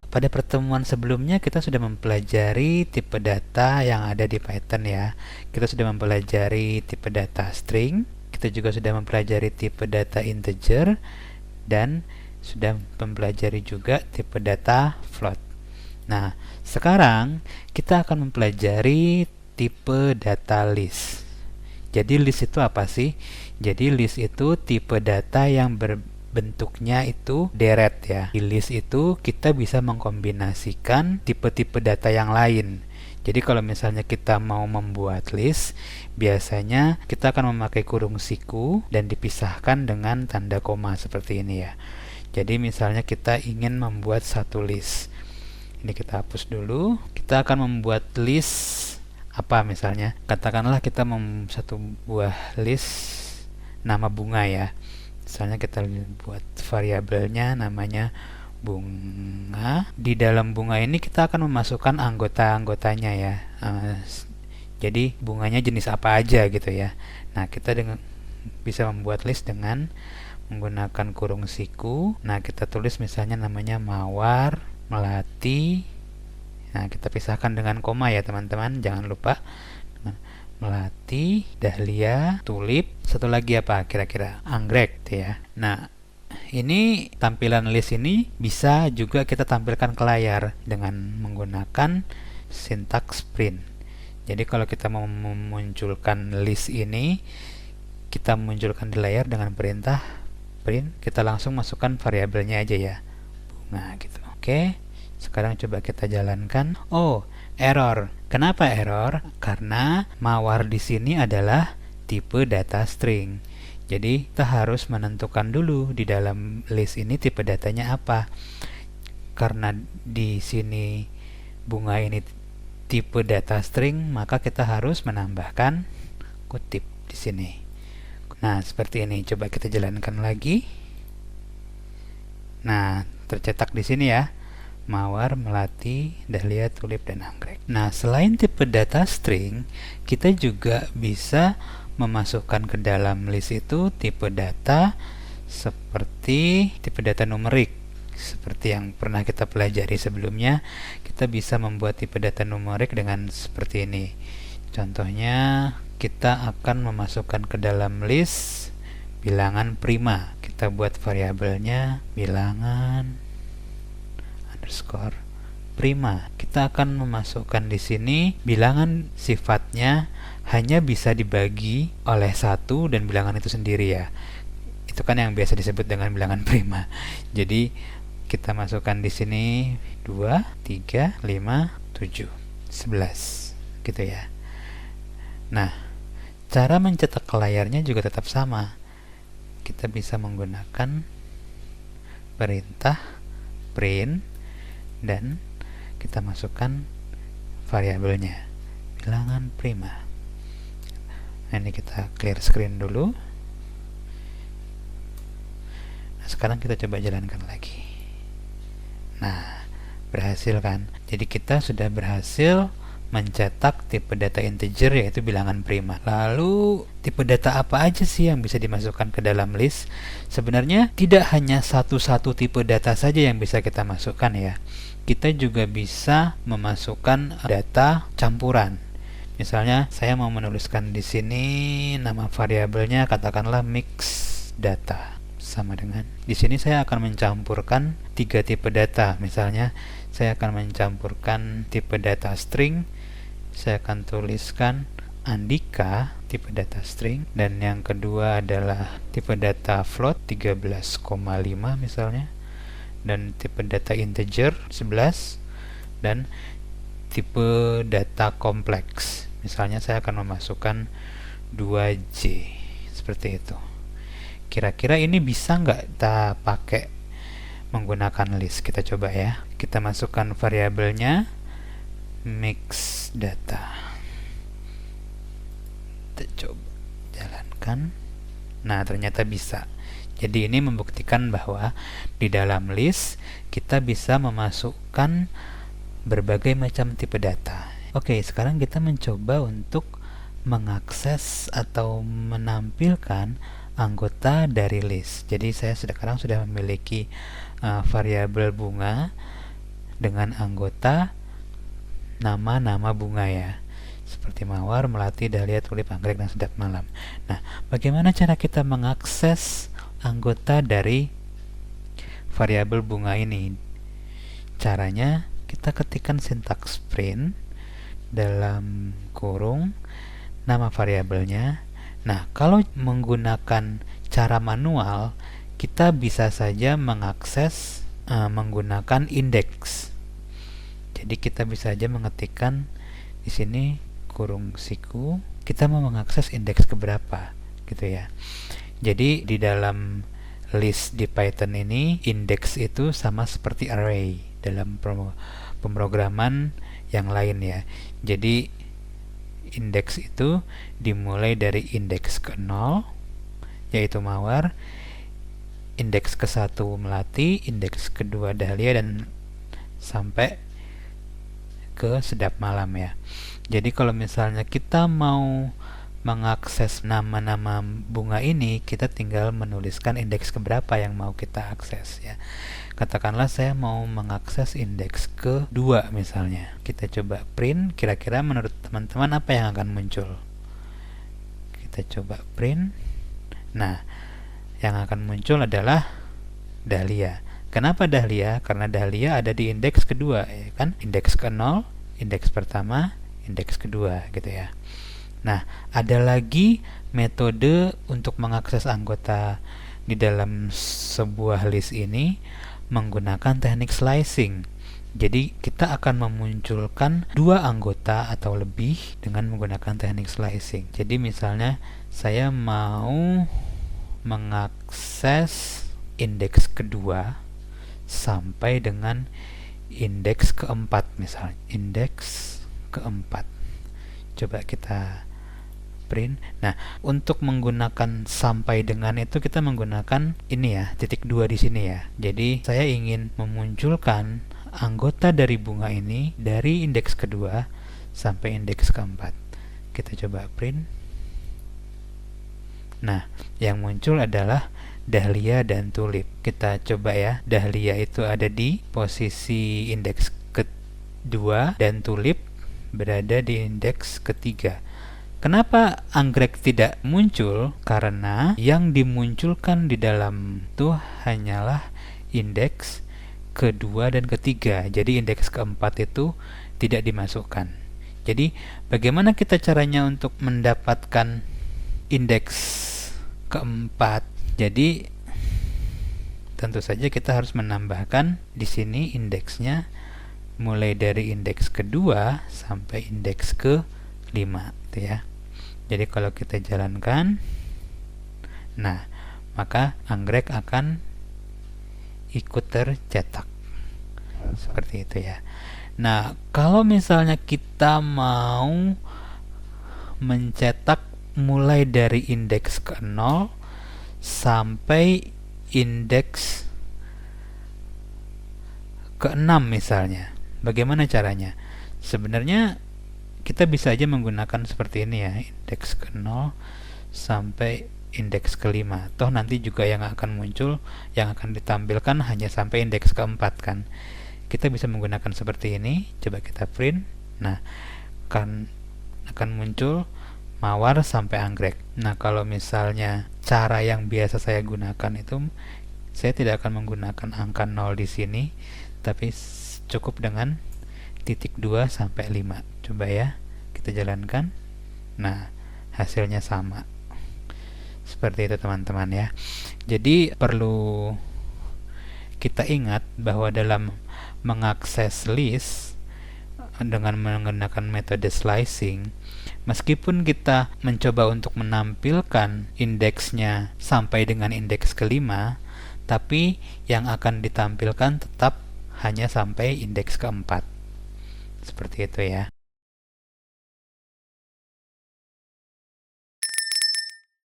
Pada pertemuan sebelumnya kita sudah mempelajari tipe data yang ada di Python ya. Kita sudah mempelajari tipe data string, kita juga sudah mempelajari tipe data integer, dan sudah mempelajari juga tipe data float. Nah, sekarang kita akan mempelajari tipe data list. Jadi list itu apa sih? Jadi list itu tipe data yang bentuknya itu deret ya. Di list itu kita bisa mengkombinasikan tipe-tipe data yang lain. Jadi kalau misalnya kita mau membuat list, biasanya kita akan memakai kurung siku dan dipisahkan dengan tanda koma seperti ini ya. Jadi misalnya kita ingin membuat satu list. Ini kita hapus dulu. Kita akan membuat list apa misalnya? Katakanlah kita satu buah list nama bunga ya. Misalnya kita buat variabelnya namanya bunga. Di dalam bunga ini kita akan memasukkan anggota-anggotanya ya. Jadi bunganya jenis apa aja gitu ya. Nah, kita bisa membuat list dengan menggunakan kurung siku. Nah, kita tulis misalnya namanya mawar, melati. Nah, kita pisahkan dengan koma ya teman-teman, jangan lupa. Melati, dahlia, tulip, satu lagi apa kira-kira? Anggrek ya. Nah, ini tampilan list ini bisa juga kita tampilkan ke layar dengan menggunakan sintaks print. Jadi kalau kita mau memunculkan list ini, kita munculkan di layar dengan perintah print, kita langsung masukkan variabelnya aja ya, bunga gitu. Oke, sekarang coba kita jalankan. Oh, error. Kenapa error? Karena mawar di sini adalah tipe data string. Jadi kita harus menentukan dulu di dalam list ini tipe datanya apa. Karena di sini bunga ini tipe data string, maka kita harus menambahkan kutip di sini. Nah, seperti ini. Coba kita jalankan lagi. Nah, tercetak di sini ya. Mawar, melati, dahlia, tulip, dan anggrek. Nah, selain tipe data string, kita juga bisa memasukkan ke dalam list itu tipe data seperti tipe data numerik. Seperti yang pernah kita pelajari sebelumnya, kita bisa membuat tipe data numerik dengan seperti ini. Contohnya, kita akan memasukkan ke dalam list bilangan prima. Kita buat variabelnya bilangan underscore prima. Kita akan memasukkan di sini bilangan sifatnya hanya bisa dibagi oleh satu dan bilangan itu sendiri ya. Itu kan yang biasa disebut dengan bilangan prima. Jadi kita masukkan di sini 2, 3, 5, 7, 11 gitu ya. Nah, cara mencetak ke layarnya juga tetap sama. Kita bisa menggunakan perintah print dan kita masukkan variabelnya bilangan prima. Nah, ini kita clear screen dulu. Nah, sekarang kita coba jalankan lagi. Nah, berhasil kan? Jadi kita sudah berhasil mencetak tipe data integer yaitu bilangan prima. Lalu tipe data apa aja sih yang bisa dimasukkan ke dalam list? Sebenarnya tidak hanya satu-satu tipe data saja yang bisa kita masukkan ya. Kita juga bisa memasukkan data campuran. Misalnya saya mau menuliskan di sini nama variabelnya katakanlah mix data. Sama dengan di sini saya akan mencampurkan 3 tipe data. Misalnya saya akan mencampurkan tipe data string. Saya akan tuliskan Andika tipe data string, dan yang kedua adalah tipe data float 13,5 misalnya, dan tipe data integer 11, dan tipe data kompleks. Misalnya saya akan memasukkan 2J seperti itu. Kira-kira ini bisa nggak kita pakai menggunakan list? Kita coba ya. Kita masukkan variabelnya mix data. Kita coba jalankan. Nah, ternyata bisa. Jadi ini membuktikan bahwa di dalam list kita bisa memasukkan berbagai macam tipe data. Oke, sekarang kita mencoba untuk mengakses atau menampilkan anggota dari list. Jadi saya sekarang sudah memiliki variabel bunga dengan anggota nama-nama bunga ya, seperti mawar, melati, dahlia, tulip, anggrek, dan sedap malam. Nah, bagaimana cara kita mengakses anggota dari variabel bunga ini? Caranya kita ketikkan sintaks print dalam kurung nama variabelnya. Nah, kalau menggunakan cara manual, kita bisa saja mengakses menggunakan indeks. Jadi kita bisa saja mengetikkan di sini kurung siku, kita mau mengakses indeks keberapa gitu ya. Jadi di dalam list di Python ini, indeks itu sama seperti array dalam pemrograman yang lain ya. Jadi indeks itu dimulai dari indeks ke-0 yaitu mawar, indeks ke-1 melati, indeks ke-2 dahlia, dan sampai ke sedap malam ya. Jadi kalau misalnya kita mau mengakses nama-nama bunga ini, kita tinggal menuliskan indeks keberapa yang mau kita akses ya. Katakanlah saya mau mengakses indeks ke-2 misalnya. Kita coba print, kira-kira menurut teman-teman apa yang akan muncul? Kita coba print. Nah, yang akan muncul adalah dahlia. Kenapa dahlia? Karena dahlia ada di indeks kedua ya kan? Indeks ke-0, indeks pertama, indeks kedua gitu ya. Nah, ada lagi metode untuk mengakses anggota di dalam sebuah list ini menggunakan teknik slicing. Jadi kita akan memunculkan dua anggota atau lebih dengan menggunakan teknik slicing. Jadi misalnya saya mau mengakses indeks kedua sampai dengan indeks keempat misalnya. Indeks keempat. Coba kita print. Nah, untuk menggunakan sampai dengan itu kita menggunakan ini ya, titik 2 di sini ya. Jadi saya ingin memunculkan anggota dari bunga ini dari indeks kedua sampai indeks keempat. Kita coba print. Nah, yang muncul adalah dahlia dan tulip. Kita coba ya, dahlia itu ada di posisi indeks kedua dan tulip berada di indeks ketiga. Kenapa anggrek tidak muncul? Karena yang dimunculkan di dalam itu hanyalah indeks kedua dan ketiga. Jadi indeks keempat itu tidak dimasukkan. Jadi bagaimana kita caranya untuk mendapatkan indeks keempat? Jadi tentu saja kita harus menambahkan di sini indeksnya mulai dari indeks kedua sampai indeks ke-5 gitu ya. Jadi kalau kita jalankan, nah maka anggrek akan ikut tercetak seperti itu ya. Nah, kalau misalnya kita mau mencetak mulai dari indeks ke-0 sampai indeks ke-6 misalnya, bagaimana caranya? Sebenarnya kita bisa aja menggunakan seperti ini ya, indeks ke-0 sampai indeks ke-5. Toh nanti juga yang akan muncul, yang akan ditampilkan hanya sampai indeks ke-4 kan. Kita bisa menggunakan seperti ini. Coba kita print. Nah, akan muncul mawar sampai anggrek. Nah, kalau misalnya cara yang biasa saya gunakan itu, saya tidak akan menggunakan angka 0 di sini, tapi cukup dengan titik 2 sampai 5. Coba ya, kita jalankan. Nah, hasilnya sama. Seperti itu teman-teman ya. Jadi perlu kita ingat bahwa dalam mengakses list dengan menggunakan metode slicing, meskipun kita mencoba untuk menampilkan indeksnya sampai dengan indeks ke-5, tapi yang akan ditampilkan tetap hanya sampai indeks ke-4. Seperti itu ya.